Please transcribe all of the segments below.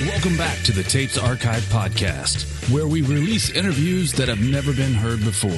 Welcome back to the Tapes Archive podcast, where we release interviews that have never been heard before.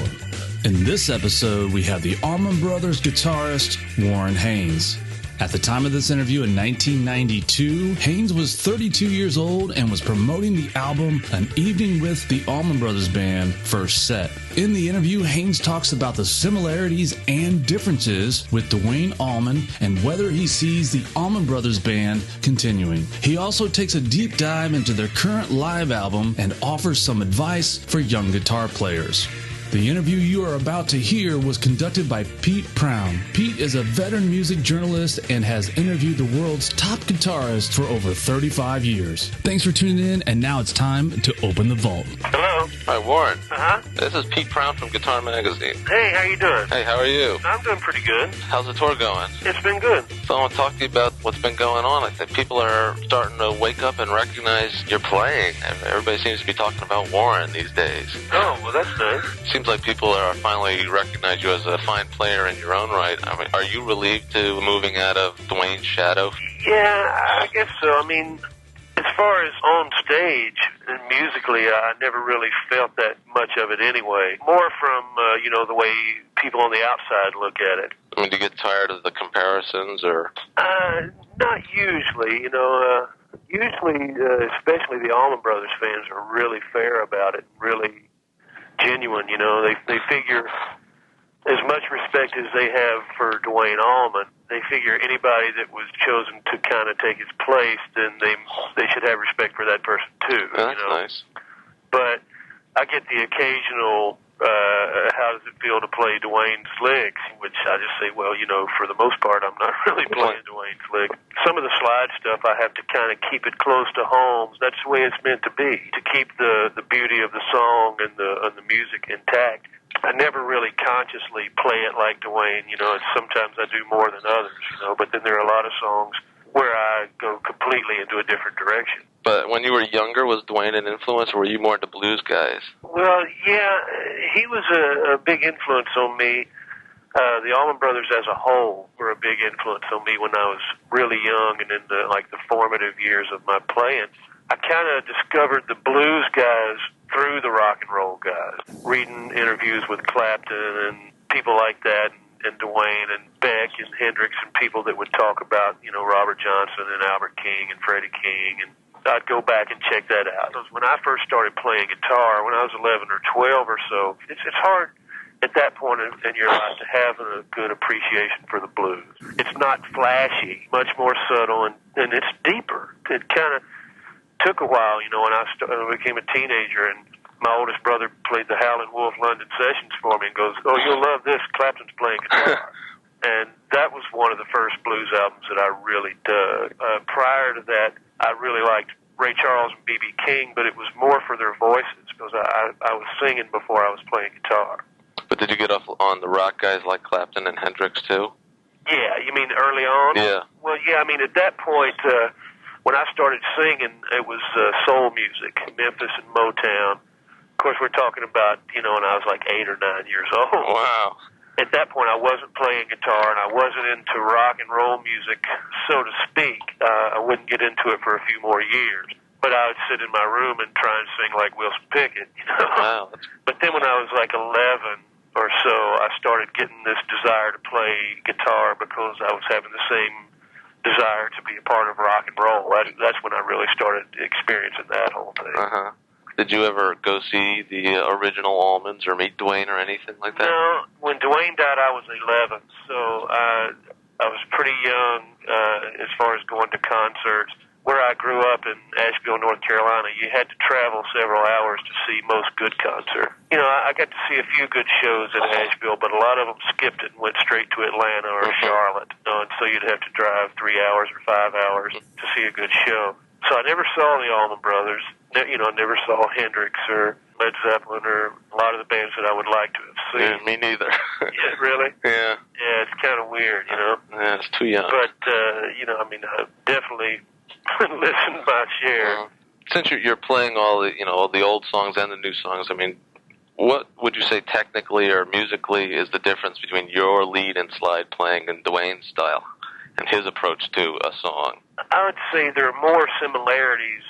In this episode, we have the Allman Brothers guitarist, Warren Haynes. At the time of this interview in 1992, Haynes was 32 years old and was promoting the album An Evening with the Allman Brothers Band first set. In the interview, Haynes talks about the similarities and differences with Duane Allman and whether he sees the Allman Brothers Band continuing. He also takes a deep dive into their current live album and offers some advice for young guitar players. The interview you are about to hear was conducted by Pete Prown. Pete is a veteran music journalist and has interviewed the world's top guitarists for over 35 years. Thanks for tuning in, and now it's time to open the vault. Hello. Hi, Warren. Uh-huh. This is Pete Prown from Guitar Magazine. Hey, how you doing? Hey, how are you? I'm doing pretty good. How's the tour going? It's been good. So I want to talk to you about what's been going on. I think people are starting to wake up and recognize your playing. Everybody seems to be talking about Warren these days. Oh, well, that's nice. Seems like people are finally recognize you as a fine player in your own right. I mean, are you relieved to moving out of Duane's shadow? Yeah, I guess so. I mean, as far as on stage and musically, I never really felt that much of it anyway. More from, the way people on the outside look at it. I mean, do you get tired of the comparisons, or? Not usually. Usually, especially the Allman Brothers fans are really fair about it, really genuine. They figure as much respect as they have for Duane Allman, they figure anybody that was chosen to kind of take his place, then they should have respect for that person too. That's nice. But I get the occasional, how does it feel to play Duane's licks, which I just say, well, for the most part, I'm not really playing Duane's licks. Some of the slide stuff, I have to kind of keep it close to home. That's the way it's meant to be, to keep the beauty of the song and the music intact. I never really consciously play it like Duane. Sometimes I do more than others, but then there are a lot of songs where I go completely into a different direction. But when you were younger, was Duane an influence, or were you more into blues guys? Well, yeah, he was a big influence on me. The Allman Brothers as a whole were a big influence on me when I was really young and in the formative years of my playing. I kind of discovered the blues guys through the rock and roll guys, reading interviews with Clapton and people like that, and Duane and Beck and Hendrix and people that would talk about, Robert Johnson and Albert King and Freddie King, and I'd go back and check that out. When I first started playing guitar, when I was 11 or 12 or so, it's hard at that point in your life to have a good appreciation for the blues. It's not flashy, much more subtle, and it's deeper. It kind of took a while, when I became a teenager, and my oldest brother played the Howlin' Wolf London Sessions for me and goes, "Oh, you'll love this, Clapton's playing guitar." And that was one of the first blues albums that I really dug. Prior to that, I really liked Ray Charles and B.B. King, but it was more for their voices, because I was singing before I was playing guitar. But did you get off on the rock guys like Clapton and Hendrix too? Yeah, you mean early on? Yeah. Well, yeah, I mean, at that point, when I started singing, it was soul music, Memphis and Motown. Of course, we're talking about, when I was like 8 or 9 years old. Wow. At that point, I wasn't playing guitar, and I wasn't into rock and roll music, so to speak. I wouldn't get into it for a few more years. But I would sit in my room and try and sing like Wilson Pickett, Wow. But then when I was like 11 or so, I started getting this desire to play guitar because I was having the same desire to be a part of rock and roll. That's when I really started experiencing that whole thing. Uh-huh. Did you ever go see the original Allmans or meet Duane or anything like that? No. When Duane died, I was 11, so I was pretty young as far as going to concerts. Where I grew up in Asheville, North Carolina, you had to travel several hours to see most good concerts. I got to see a few good shows in Asheville, but a lot of them skipped it and went straight to Atlanta or Charlotte. And so you'd have to drive 3 hours or 5 hours to see a good show. So I never saw the Allman Brothers. Never saw Hendrix or Led Zeppelin or a lot of the bands that I would like to have seen. Yeah, me neither. Yeah, really? Yeah. Yeah, it's kind of weird, Yeah, it's too young. But, I definitely listened my share. Since you're playing all the old songs and the new songs, I mean, what would you say technically or musically is the difference between your lead and slide playing and Duane's style and his approach to a song? I would say there are more similarities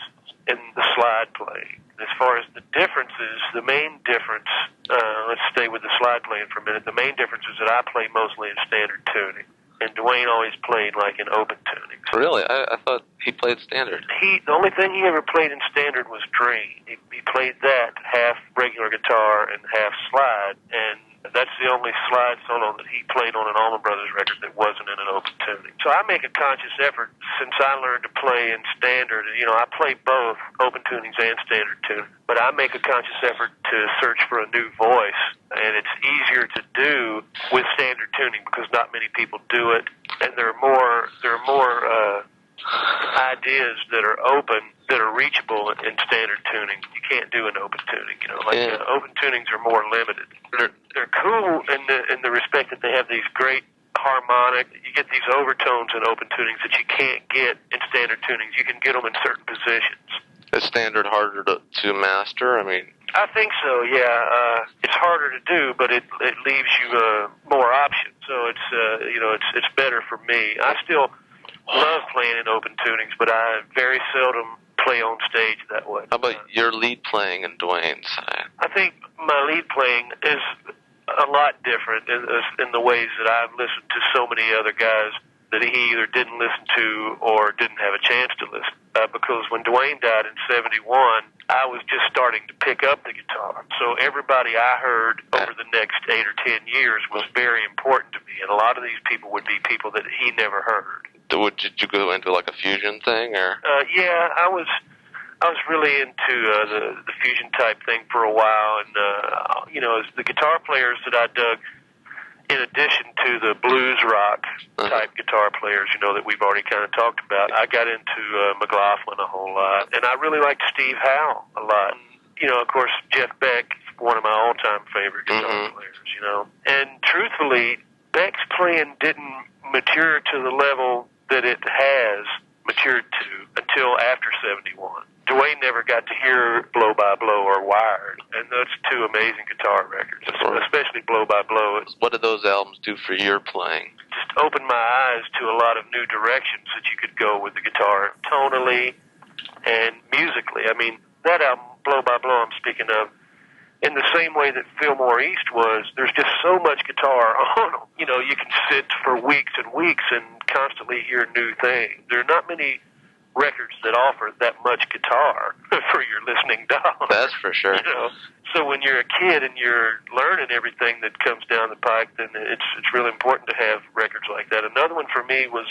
and the slide playing. As far as the differences, the main difference, let's stay with the slide playing for a minute. The main difference is that I play mostly in standard tuning, and Duane always played like in open tuning. So really? I thought he played standard. The only thing he ever played in standard was Dream. He played that half regular guitar and half slide, and that's the only slide solo that he played on an Allman Brothers record that wasn't in an open tuning. So I make a conscious effort since I learned to play in standard. I play both open tunings and standard tuning, but I make a conscious effort to search for a new voice, and it's easier to do with standard tuning because not many people do it, and there are more ideas that are open, that are reachable in standard tuning. You can't do in open tuning. Open tunings are more limited. They're cool in the respect that they have these great harmonic. You get these overtones in open tunings that you can't get in standard tunings. You can get them in certain positions. Is standard harder to master? I think so. Yeah, it's harder to do, but it leaves you more options. So it's better for me. I still love playing in open tunings, but I very seldom play on stage that way. How about your lead playing and Duane's? I think my lead playing is a lot different in the ways that I've listened to so many other guys that he either didn't listen to or didn't have a chance to listen. Because when Duane died in 71, I was just starting to pick up the guitar. So everybody I heard over the next 8 or 10 years was very important to me. And a lot of these people would be people that he never heard. Did you go into like a fusion thing, or? Yeah, I was really into the fusion type thing for a while, and as the guitar players that I dug, in addition to the blues rock type guitar players, that we've already kind of talked about, I got into McLaughlin a whole lot, and I really liked Steve Howe a lot. And, of course, Jeff Beck is one of my all-time favorite guitar players. And truthfully, Beck's playing didn't mature to the level that it has matured to until after 71. Duane never got to hear Blow by Blow or Wired, and those two amazing guitar records, especially Blow by Blow. What did those albums do for your playing? Just opened my eyes to a lot of new directions that you could go with the guitar, tonally and musically. That album, Blow by Blow, I'm speaking of, in the same way that Fillmore East was, there's just so much guitar on them. You can sit for weeks and weeks and constantly hear new things. There are not many records that offer that much guitar for your listening dollar. That's for sure. So when you're a kid and you're learning everything that comes down the pike, then it's really important to have records like that. Another one for me was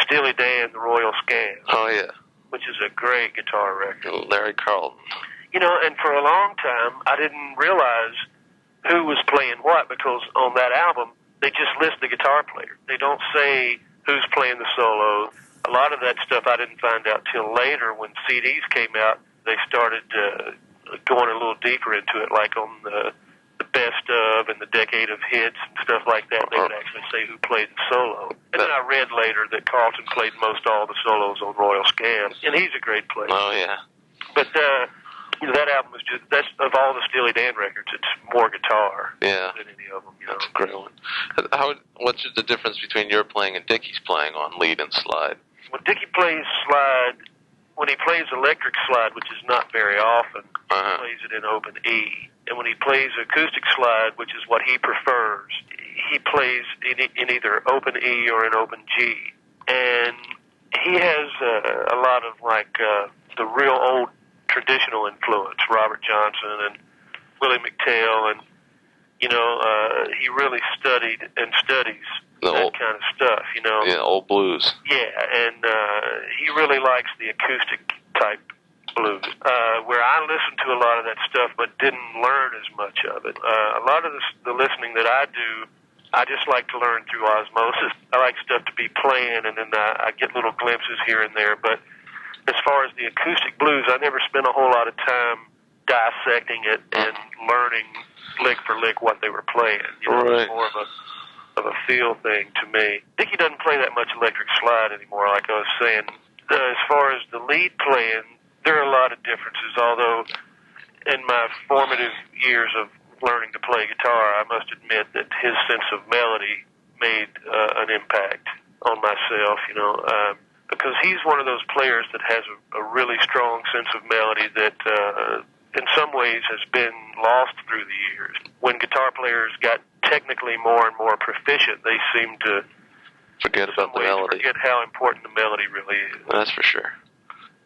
Steely Dan, The Royal Scam. Oh, yeah. Which is a great guitar record. Larry Carlton. And for a long time, I didn't realize who was playing what, because on that album, they just list the guitar player. They don't say who's playing the solo. A lot of that stuff I didn't find out till later when CDs came out. They started going a little deeper into it, like on the best of and the decade of hits and stuff like that. They would actually say who played the solo. And then I read later that Carlton played most all the solos on Royal Scam, and he's a great player. Oh, yeah. But that album was that's of all the Steely Dan records, it's more guitar than any of them. That's a great one. What's the difference between your playing and Dickey's playing on lead and slide? When Dickey plays slide, when he plays electric slide, which is not very often, he plays it in open E. And when he plays acoustic slide, which is what he prefers, he plays in either open E or in open G. And he has a lot of the real old traditional influence, Robert Johnson and Willie McTell, and he really studied and studies that kind of stuff, Yeah, old blues. Yeah, and he really likes the acoustic type blues, where I listened to a lot of that stuff but didn't learn as much of it. A lot of the listening that I do, I just like to learn through osmosis. I like stuff to be playing, and then I get little glimpses here and there, but as far as the acoustic blues, I never spent a whole lot of time dissecting it and learning lick for lick what they were playing. It was more of a feel thing to me. Dickey doesn't play that much electric slide anymore, like I was saying. As far as the lead playing, there are a lot of differences, although in my formative years of learning to play guitar, I must admit that his sense of melody made an impact on myself, because he's one of those players that has a really strong sense of melody that in some ways has been lost through the years. When guitar players got technically more and more proficient, they seem to forget about the melody. Forget how important the melody really is. That's for sure.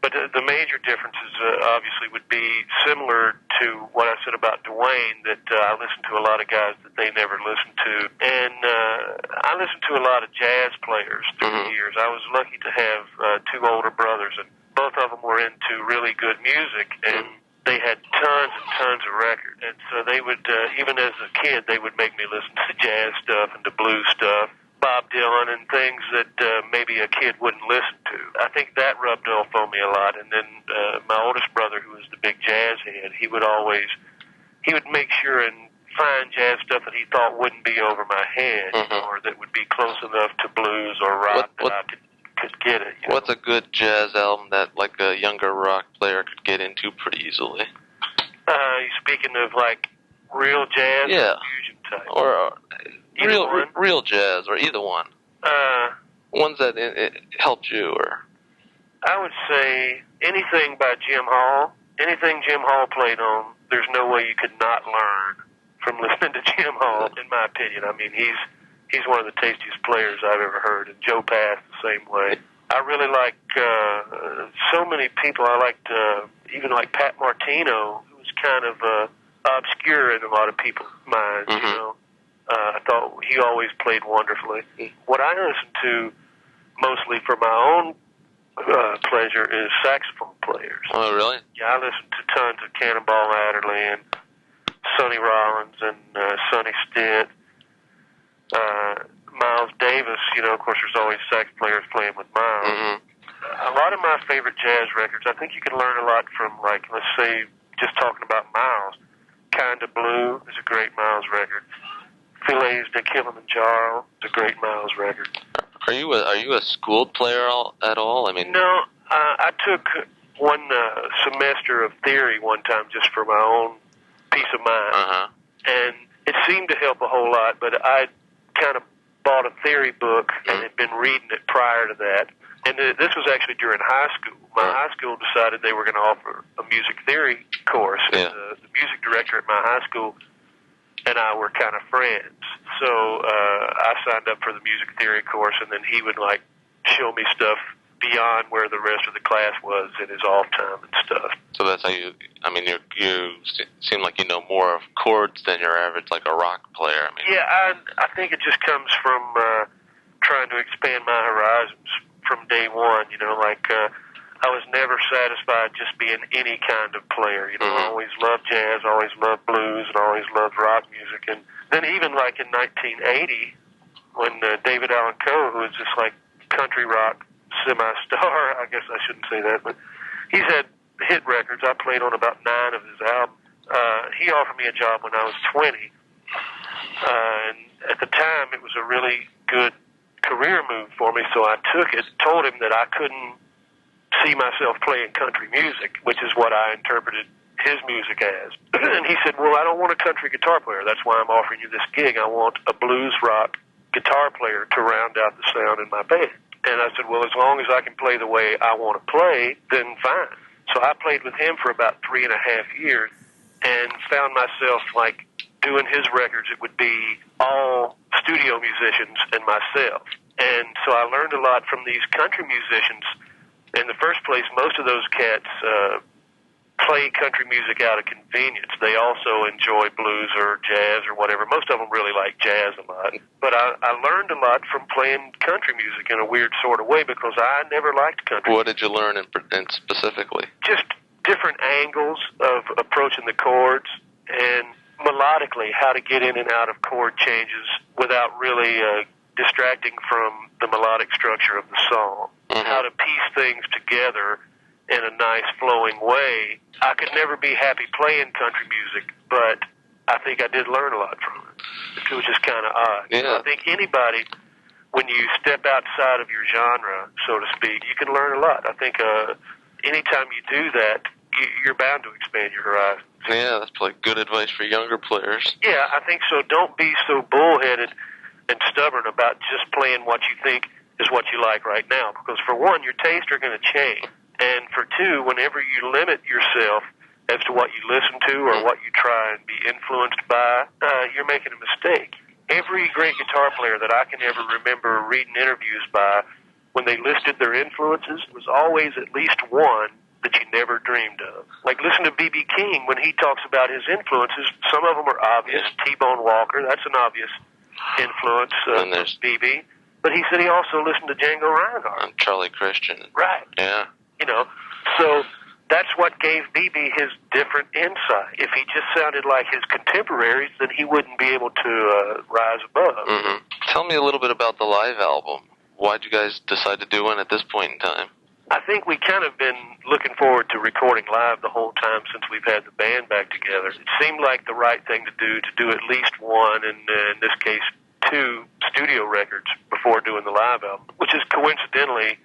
But the major differences obviously would be similar to what I said about Duane, that I listen to a lot of guys that they never listened to. And I listened to a lot of jazz players through the years. I was lucky to have two older brothers, and both of them were into really good music, and they had tons and tons of records. And so they would, even as a kid, they would make me listen to jazz stuff and to blues stuff, Bob Dylan, and things that maybe a kid wouldn't listen to. I think that rubbed off on me a lot. And then my oldest brother, who was the big jazz head, he would make sure and find jazz stuff that he thought wouldn't be over my head, or that would be close enough to blues or rock that I could get it. What's a good jazz album that like a younger rock player could get into pretty easily? Speaking of like real jazz, or fusion type, or real jazz, or either one. Ones that it helped you, or I would say anything by Jim Hall. Anything Jim Hall played on, there's no way you could not learn from listening to Jim Hall, in my opinion. I mean, he's one of the tastiest players I've ever heard, and Joe Pass the same way. I really like so many people. I liked even like Pat Martino, who was kind of obscure in a lot of people's minds, you know. I thought he always played wonderfully. What I listen to mostly for my own pleasure is saxophone players. Oh, really? Yeah, I listen to tons of Cannonball, Adderly, and Sonny Rollins, and Sonny Stitt. Miles Davis, you know, of course, there's always sax players playing with Miles. A lot of my favorite jazz records, I think you can learn a lot from, like, let's say, just talking about Miles. Kinda Blue is a great Miles record. Fillets de Kilimanjaro is a great Miles record. Are you a schooled player at all? I mean, no, I took one semester of theory one time just for my own peace of mind, and it seemed to help a whole lot. But I kind of bought a theory book and had been reading it prior to that. And this was actually during high school. My high school decided they were going to offer a music theory course, and the music director at my high school and I were kind of friends. So I signed up for the music theory course, and then he would, like, show me stuff beyond where the rest of the class was in his off time and stuff. So that's how you seem like you know more of chords than your average, like, a rock player. I mean, yeah, I think it just comes from trying to expand my horizons from day one, you know, like I was never satisfied just being any kind of player, you know. I always loved jazz, always loved blues, and always loved rock music. And then even like in 1980, when David Allan Coe, who was just like country rock semi-star, I guess I shouldn't say that, but he's had hit records. I played on about 9 of his albums. He offered me a job when I was 20, and at the time it was a really good career move for me, so I took it. Told him that I couldn't see myself playing country music, which is what I interpreted his music as. And he said, well, I don't want a country guitar player. That's why I'm offering you this gig. I want a blues rock guitar player to round out the sound in my band. And I said, well, as long as I can play the way I want to play, then fine. So I played with him for about 3.5 years and found myself, like, doing his records. It would be all studio musicians and myself. And so I learned a lot from these country musicians. In the first place, most of those cats play country music out of convenience. They also enjoy blues or jazz or whatever. Most of them really like jazz a lot. But I learned a lot from playing country music in a weird sort of way because I never liked country. What did you learn in specifically? Just different angles of approaching the chords, and melodically how to get in and out of chord changes without really distracting from the melodic structure of the song. How to piece things together in a nice flowing way. I could never be happy playing country music, but I think I did learn a lot from it. It was just kind of odd. Yeah. I think anybody, when you step outside of your genre, so to speak, you can learn a lot. I think anytime you do that, you're bound to expand your horizons. Yeah, that's like good advice for younger players. Yeah, I think so. Don't be so bullheaded and stubborn about just playing what you think is what you like right now. Because for one, your tastes are going to change. And for two, whenever you limit yourself as to what you listen to or what you try and be influenced by, you're making a mistake. Every great guitar player that I can ever remember reading interviews by, when they listed their influences, was always at least one that you never dreamed of. Like, listen to B.B. King when he talks about his influences. Some of them are obvious. T-Bone Walker, that's an obvious influence of B.B. But he said he also listened to Django Reinhardt. And Charlie Christian. Right. Yeah. You know, so that's what gave B.B. his different insight. If he just sounded like his contemporaries, then he wouldn't be able to rise above. Mm-hmm. Tell me a little bit about the live album. Why'd you guys decide to do one at this point in time? I think we kind of been looking forward to recording live the whole time since we've had the band back together. It seemed like the right thing to do at least one, and in this case, 2 studio records before doing the live album, which is coincidentally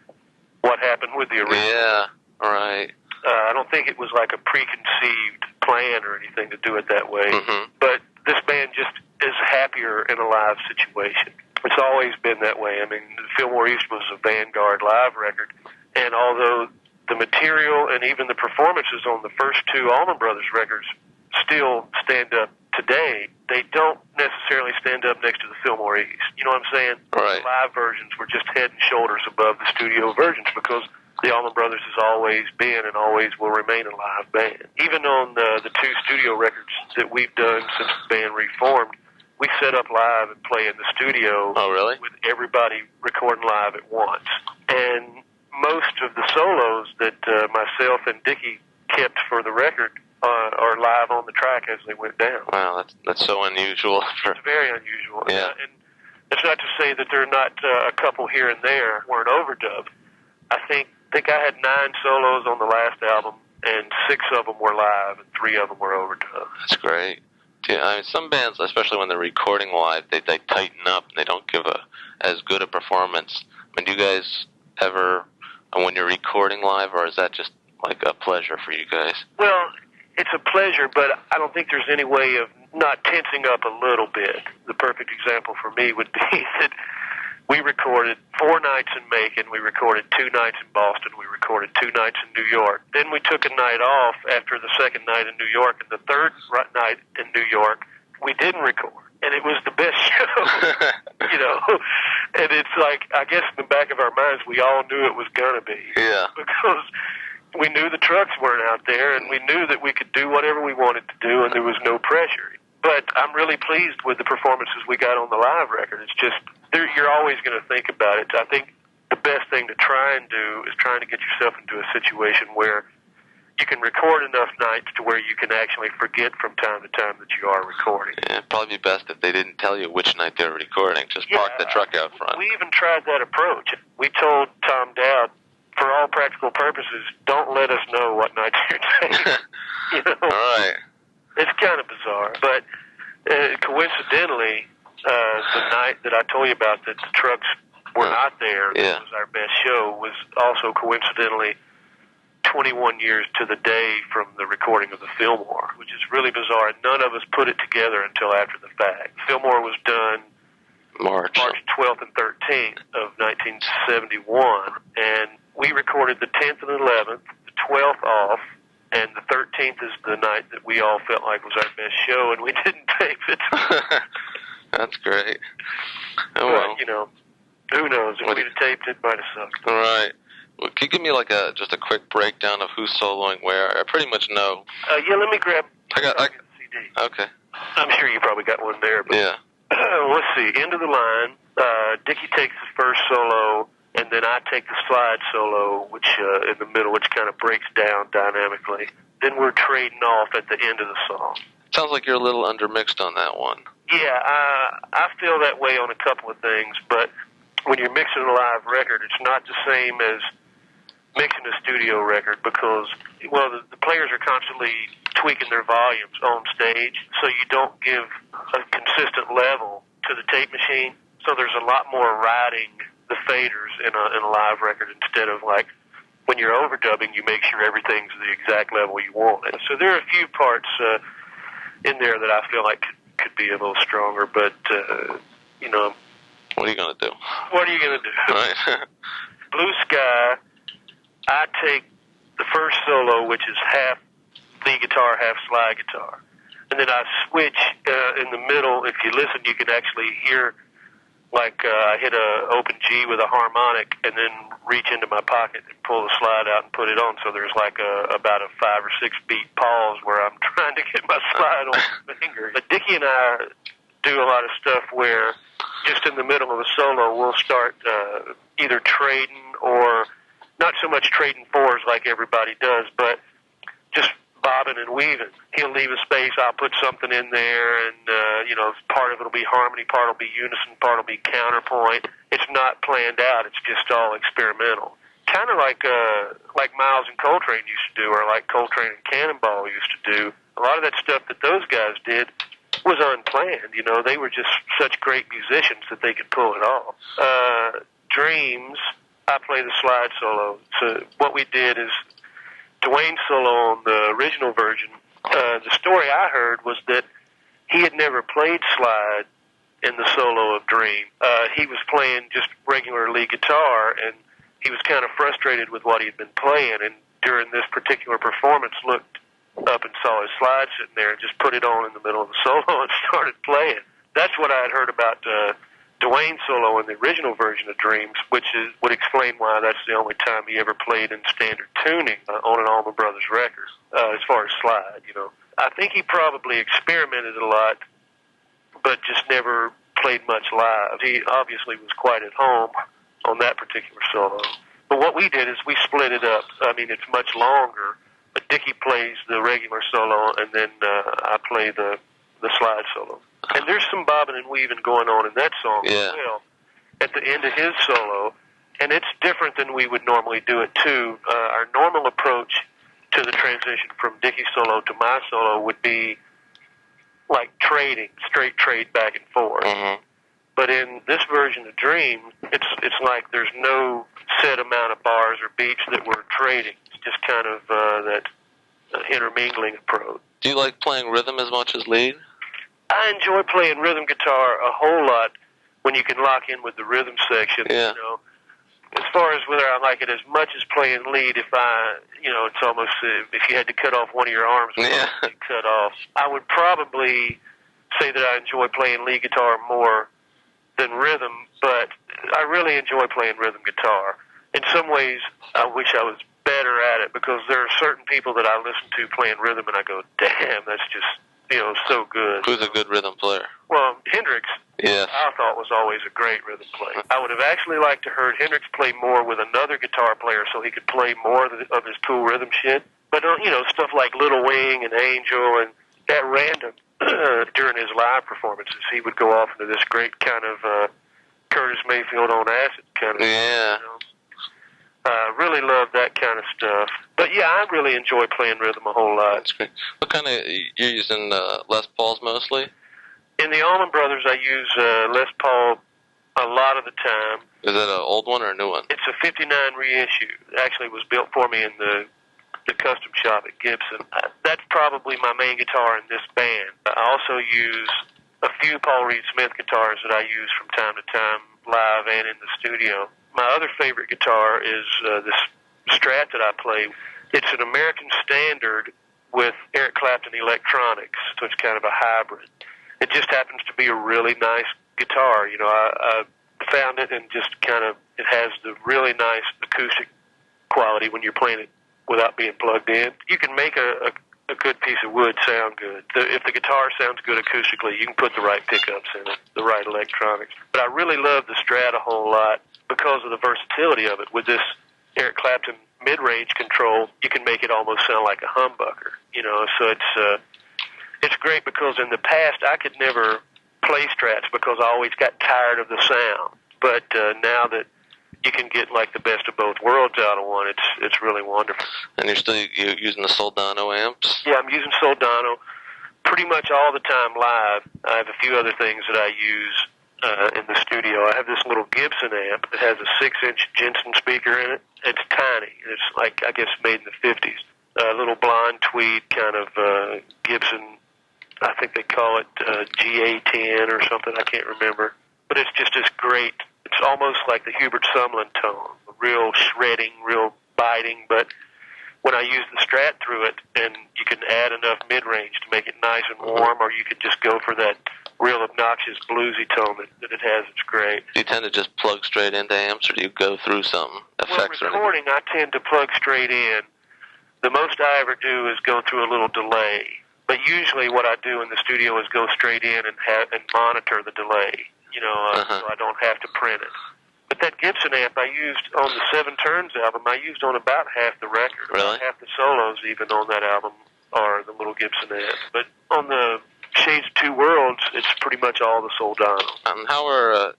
what happened with the original. Yeah, right. I don't think it was like a preconceived plan or anything to do it that way, but this band just is happier in a live situation. It's always been that way. I mean, Fillmore East was a Vanguard live record, and although the material and even the performances on the first 2 Allman Brothers records still stand up today, they don't necessarily stand up next to the Fillmore East. You know what I'm saying? Right. The live versions were just head and shoulders above the studio versions because the Allman Brothers has always been and always will remain a live band. Even on the 2 studio records that we've done since the band reformed, we set up live and play in the studio. Oh, really? With everybody recording live at once. And most of the solos that myself and Dickey kept for the record are live on the track as they went down. Wow, that's so unusual. It's very unusual. Yeah. And it's not to say that there are not a couple here and there weren't overdubbed. I think I had 9 solos on the last album, and 6 of them were live, and 3 of them were overdubbed. That's great. Yeah, I mean, some bands, especially when they're recording live, they tighten up and they don't give as good a performance. I mean, do you guys ever, when you're recording live, or is that just like a pleasure for you guys? Well, it's a pleasure, but I don't think there's any way of not tensing up a little bit. The perfect example for me would be that we recorded 4 nights in Macon, we recorded 2 nights in Boston, we recorded 2 nights in New York. Then we took a night off after the second night in New York, and the third night in New York, we didn't record. And it was the best show, you know. And it's like, I guess in the back of our minds, we all knew it was going to be. Yeah. Because we knew the trucks weren't out there, and we knew that we could do whatever we wanted to do, and there was no pressure. But I'm really pleased with the performances we got on the live record. It's just, you're always going to think about it. I think the best thing to try and do is trying to get yourself into a situation where you can record enough nights to where you can actually forget from time to time that you are recording. Yeah, it'd probably be best if they didn't tell you which night they were recording. Just park the truck out front. We even tried that approach. We told Tom Dowd, for all practical purposes, don't let us know what nights you're taking. You know? All right. It's kind of bizarre, but coincidentally, the night that I told you about that the trucks were not there, that was our best show, was also coincidentally 21 years to the day from the recording of the Fillmore, which is really bizarre. None of us put it together until after the fact. Fillmore was done March 12th and 13th of 1971, and we recorded the 10th and 11th, the 12th off, and the 13th is the night that we all felt like was our best show, and we didn't tape it. That's great. Oh, but, well. you know, who knows? If we'd have taped it, it might have sucked. All right. Well, can you give me like just a quick breakdown of who's soloing where? I pretty much know. Yeah, let me grab I got the CD. Okay. I'm sure you probably got one there. But, yeah. Let's see. End of the line. Dickey takes the first solo, and then I take the slide solo, which in the middle, which kind of breaks down dynamically. Then we're trading off at the end of the song. Sounds like you're a little undermixed on that one. Yeah, I feel that way on a couple of things, but when you're mixing a live record, it's not the same as mixing a studio record because, well, the players are constantly tweaking their volumes on stage, so you don't give a consistent level to the tape machine. So there's a lot more riding the faders in a live record instead of like when you're overdubbing, you make sure everything's the exact level you want. And so there are a few parts in there that I feel like could be a little stronger, but you know. What are you going to do? What are you going to do? Right. Blue Sky, I take the first solo, which is half lead guitar, half slide guitar. And then I switch in the middle. If you listen, you can actually hear, like I hit a open G with a harmonic and then reach into my pocket and pull the slide out and put it on. So there's like about a 5 or 6 beat pause where I'm trying to get my slide on the finger. But Dickey and I do a lot of stuff where just in the middle of a solo we'll start either trading or not so much trading fours like everybody does, but just bobbing and weaving. He'll leave a space, I'll put something in there, and part of it'll be harmony, part will be unison, part will be counterpoint. It's not planned out, it's just all experimental. Kind of like Miles and Coltrane used to do, or like Coltrane and Cannonball used to do. A lot of that stuff that those guys did was unplanned. They were just such great musicians that they could pull it off. Dreams, I play the slide solo. So what we did is Duane's solo on the original version, the story I heard was that he had never played slide in the solo of Dream. He was playing just regular lead guitar, and he was kind of frustrated with what he had been playing, and during this particular performance looked up and saw his slide sitting there and just put it on in the middle of the solo and started playing. That's what I had heard about Duane's solo in the original version of Dreams, which would explain why that's the only time he ever played in standard tuning on an Allman Brothers record, as far as slide, I think he probably experimented a lot, but just never played much live. He obviously was quite at home on that particular solo. But what we did is we split it up. I mean, it's much longer, but Dickey plays the regular solo, and then I play the slide solo. And there's some bobbing and weaving going on in that song as well at the end of his solo, and it's different than we would normally do it, too. Our normal approach to the transition from Dickey's solo to my solo would be like trading, straight trade back and forth. Mm-hmm. But in this version of Dream, it's like there's no set amount of bars or beats that we're trading. It's just kind of that intermingling approach. Do you like playing rhythm as much as lead? I enjoy playing rhythm guitar a whole lot when you can lock in with the rhythm section. Yeah. As far as whether I like it as much as playing lead, it's almost if you had to cut off one of your arms, cut off. I would probably say that I enjoy playing lead guitar more than rhythm, but I really enjoy playing rhythm guitar. In some ways, I wish I was better at it, because there are certain people that I listen to playing rhythm and I go, damn, that's just so good. Who's a good rhythm player? Well, Hendrix, yes, I thought was always a great rhythm player. I would have actually liked to heard Hendrix play more with another guitar player so he could play more of his cool rhythm shit. But, stuff like Little Wing and Angel, and at random, during his live performances, he would go off into this great kind of Curtis Mayfield on acid kind of really love that kind of stuff. But yeah, I really enjoy playing rhythm a whole lot. That's great. What kind of, you're using Les Pauls mostly? In the Allman Brothers, I use Les Paul a lot of the time. Is that an old one or a new one? It's a 59 reissue. It actually was built for me in the custom shop at Gibson. That's probably my main guitar in this band. I also use a few Paul Reed Smith guitars that I use from time to time, live and in the studio. My other favorite guitar is this Strat that I play. It's an American Standard with Eric Clapton electronics, so it's kind of a hybrid. It just happens to be a really nice guitar. I found it, and just kind of, it has the really nice acoustic quality when you're playing it without being plugged in. You can make a good piece of wood sound good. If the guitar sounds good acoustically, you can put the right pickups in it, the right electronics. But I really love the Strat a whole lot because of the versatility of it. With this Eric Clapton mid-range control, you can make it almost sound like a humbucker. So it's great, because in the past I could never play Strats because I always got tired of the sound. But now that you can get like the best of both worlds out of one, it's really wonderful. And you're using the Soldano amps? Yeah, I'm using Soldano pretty much all the time live. I have a few other things that I use in the studio. I have this little Gibson amp that has a 6-inch Jensen speaker in it. It's tiny. It's like, I guess, made in the 50s. A little blonde tweed kind of Gibson, I think they call it GA10 or something. I can't remember. but it's just as great. It's almost like the Hubert Sumlin tone, real shredding, real biting, but when I use the Strat through it, and you can add enough mid-range to make it nice and warm, or you could just go for that real obnoxious bluesy tone that it has. It's great. Do you tend to just plug straight into amps, or do you go through some effects? Well, recording, I tend to plug straight in. The most I ever do is go through a little delay. But usually what I do in the studio is go straight in and monitor the delay, so I don't have to print it. But that Gibson amp I used on the Seven Turns album, I used on about half the record. Really? Half the solos even on that album are the little Gibson amp. But on the Shades of Two Worlds, it's pretty much all the Soldano. How are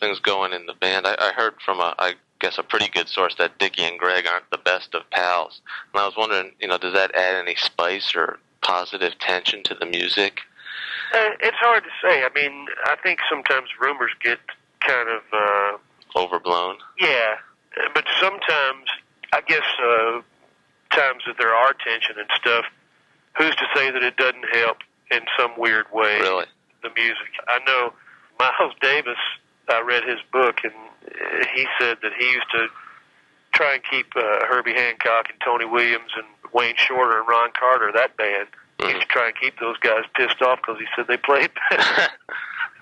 things going in the band? I heard from I guess a pretty good source that Dickey and Greg aren't the best of pals. And I was wondering, does that add any spice or positive tension to the music? It's hard to say. I mean, I think sometimes rumors get kind of overblown. Yeah, but sometimes, I guess, times that there are tension and stuff, who's to say that it doesn't help in some weird way? Really? The music. I know Miles Davis, I read his book, and he said that he used to try and keep Herbie Hancock and Tony Williams and Wayne Shorter and Ron Carter, that band, he used to try and keep those guys pissed off because he said they played better.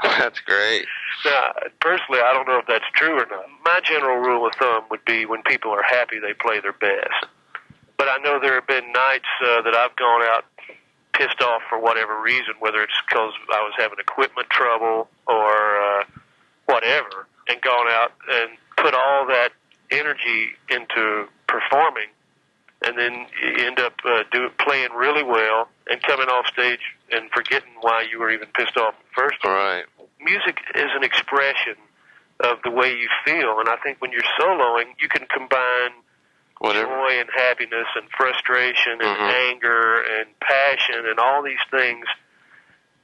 That's great. Now, personally, I don't know if that's true or not. My general rule of thumb would be when people are happy, they play their best. But I know there have been nights that I've gone out pissed off for whatever reason, whether it's because I was having equipment trouble or whatever, and gone out and put all that energy into performing, and then you end up playing really well and coming off stage and forgetting why you were even pissed off at first. Right. Music is an expression of the way you feel, and I think when you're soloing, you can combine joy and happiness and frustration and anger and passion and all these things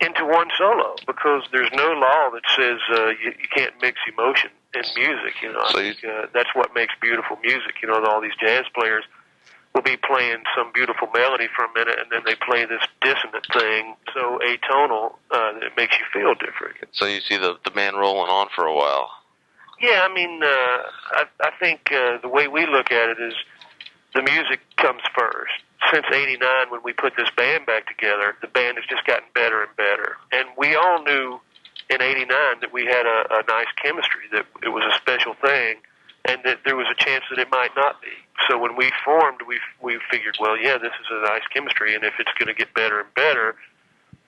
into one solo, because there's no law that says you can't mix emotion in music. That's what makes beautiful music. All these jazz players will be playing some beautiful melody for a minute, and then they play this dissonant thing, so atonal, that it makes you feel different. So you see the band rolling on for a while. Yeah, I mean, I think the way we look at it is the music comes first. Since '89, when we put this band back together, the band has just gotten better and better. And we all knew in '89 that we had a nice chemistry, that it was a special thing, and that there was a chance that it might not be. So when we formed, we figured, well, yeah, this is a nice chemistry, and if it's going to get better and better,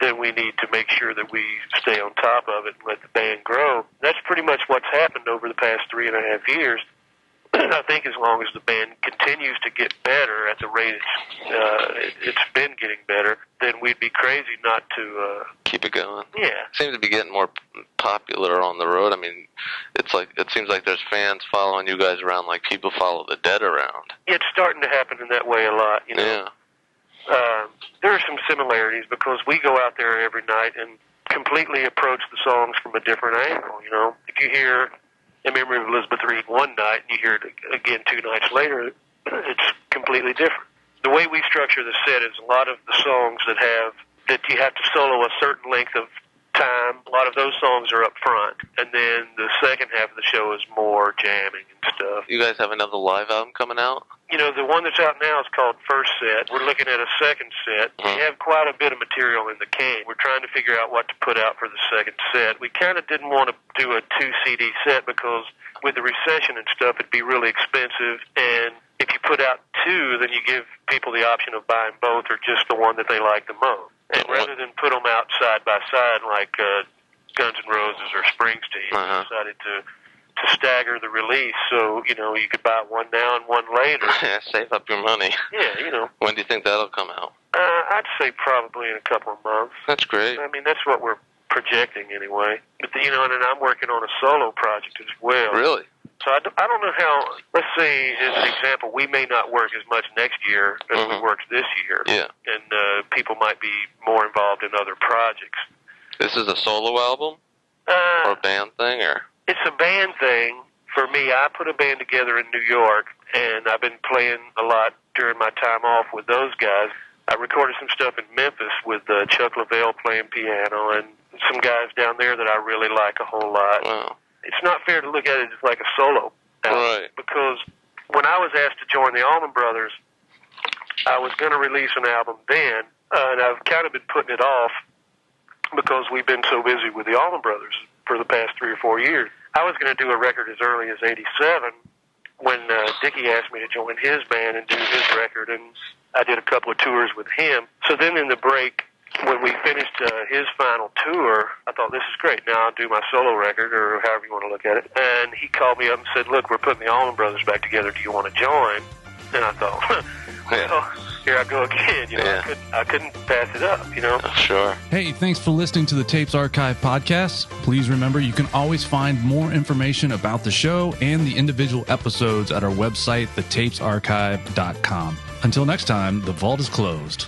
then we need to make sure that we stay on top of it and let the band grow. That's pretty much what's happened over the past 3.5 years. I think as long as the band continues to get better at the rate it's been getting better, then we'd be crazy not to keep it going. Yeah, it seems to be getting more popular on the road. I mean, it seems like there's fans following you guys around like people follow the Dead around. It's starting to happen in that way a lot. Yeah. There are some similarities because we go out there every night and completely approach the songs from a different angle. If you hear In Memory of Elizabeth Reed one night and you hear it again 2 nights later, it's completely different. The way we structure the set is a lot of the songs that you have to solo a certain length of time. A lot of those songs are up front, and then the second half of the show is more jamming and stuff. You guys have another live album coming out? The one that's out now is called First Set. We're looking at a second set. We have quite a bit of material in the can. We're trying to figure out what to put out for the second set. We kind of didn't want to do a 2-CD set because with the recession and stuff, it'd be really expensive, and if you put out 2, then you give people the option of buying both or just the one that they like the most. And rather than put them out side by side like Guns N' Roses or Springsteen, we decided to stagger the release so, you could buy one now and one later. Yeah, save up your money. Yeah, When do you think that'll come out? I'd say probably in a couple of months. That's great. I mean, that's what we're projecting anyway. But, and then I'm working on a solo project as well. Really? So I don't know how, let's say, as an example, we may not work as much next year as we worked this year. Yeah. And people might be more involved in other projects. This is a solo album? Or a band thing? Or it's a band thing. For me, I put a band together in New York, and I've been playing a lot during my time off with those guys. I recorded some stuff in Memphis with Chuck Leavell playing piano and some guys down there that I really like a whole lot. Wow. It's not fair to look at it as like a solo album, Right. because when I was asked to join the Allman Brothers, I was going to release an album then, and I've kind of been putting it off because we've been so busy with the Allman Brothers for the past 3 or 4 years. I was going to do a record as early as '87 when Dickey asked me to join his band and do his record, and I did a couple of tours with him. So then in the break, when we finished his final tour, I thought, this is great. Now I'll do my solo record, or however you want to look at it. And he called me up and said, look, we're putting the Allman Brothers back together. Do you want to join? And I thought, well, here I go again. You know, I couldn't pass it up, you know. Sure. Hey, thanks for listening to the Tapes Archive podcast. Please remember you can always find more information about the show and the individual episodes at our website, thetapesarchive.com. Until next time, the vault is closed.